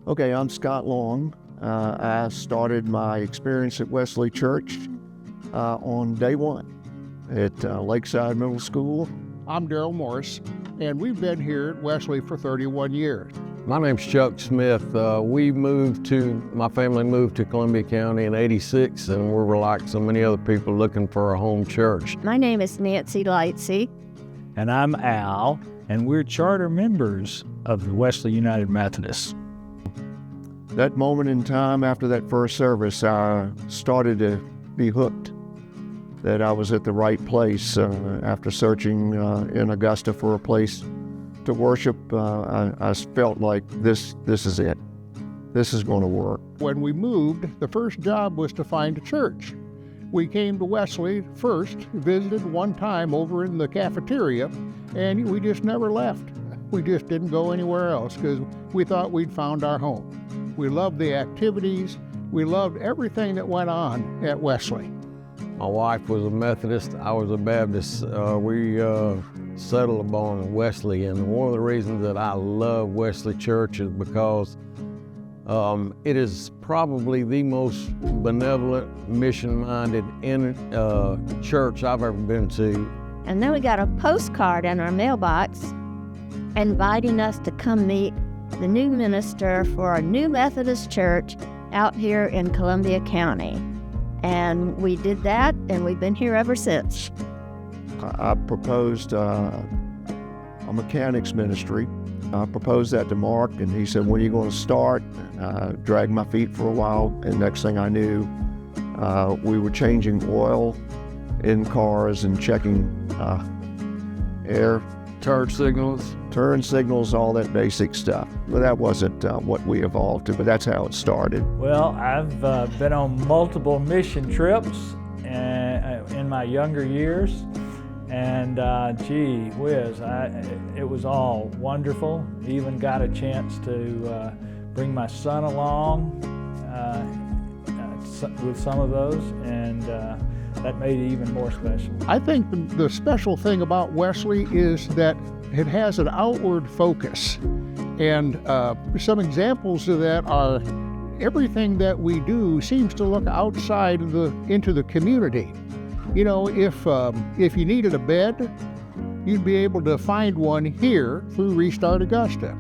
Okay, I'm Scott Long. I started my experience at Wesley Church on day one at Lakeside Middle School. I'm Daryl Morris, and we've been here at Wesley for 31 years. My name's Chuck Smith. My family moved to Columbia County in '86, and we're like so many other people looking for a home church. My name is Nancy Lightsey. And I'm Al, and we're charter members of the Wesley United Methodists. That moment in time after that first service, I started to be hooked that I was at the right place. After searching in Augusta for a place to worship, I felt like this is it. This is going to work. When we moved, the first job was to find a church. We came to Wesley first, visited one time over in the cafeteria, and we just never left. We just didn't go anywhere else because we thought we'd found our home. We loved the activities. We loved everything that went on at Wesley. My wife was a Methodist, I was a Baptist. We settled upon Wesley, and one of the reasons that I love Wesley Church is because it is probably the most benevolent, mission-minded church I've ever been to. And then we got a postcard in our mailbox inviting us to come meet the new minister for a new Methodist church out here in Columbia County. And we did that, and we've been here ever since. I proposed a mechanics ministry. I proposed that to Mark, and he said, "When are you going to start?" I dragged my feet for a while, and next thing I knew, we were changing oil in cars and checking air, turn signals, all that basic stuff. But that wasn't what we evolved to, but that's how it started. Well, I've been on multiple mission trips in my younger years, and gee whiz, it was all wonderful. Even got a chance to bring my son along with some of those, and that made it even more special. I think the special thing about Wesley is that it has an outward focus. And some examples of that are everything that we do seems to look outside into the community. You know, if you needed a bed, you'd be able to find one here through Restart Augusta.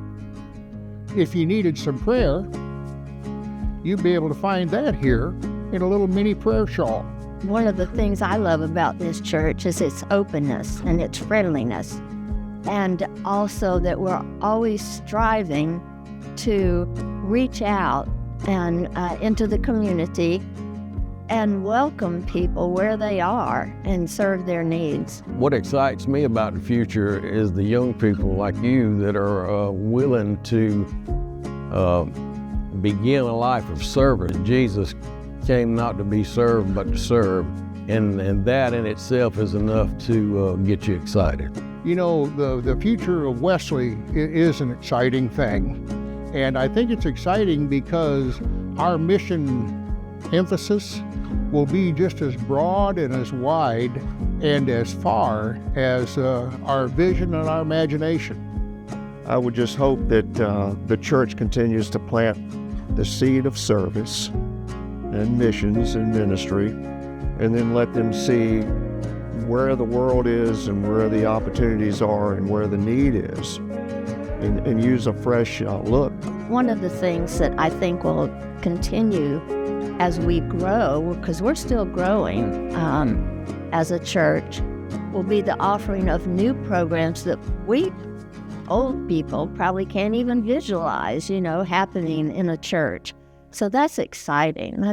If you needed some prayer, you'd be able to find that here in a little mini prayer shawl. One of the things I love about this church is its openness and its friendliness, and also that we're always striving to reach out and into the community and welcome people where they are and serve their needs. What excites me about the future is the young people like you that are willing to begin a life of service. Jesus came not to be served, but to serve. And that in itself is enough to get you excited. You know, the future of Wesley is an exciting thing. And I think it's exciting because our mission emphasis will be just as broad and as wide and as far as our vision and our imagination. I would just hope that the church continues to plant the seed of service and missions and ministry, and then let them see where the world is and where the opportunities are and where the need is, and use a fresh look. One of the things that I think will continue as we grow, because we're still growing as a church, will be the offering of new programs that we old people probably can't even visualize, happening in a church. So that's exciting.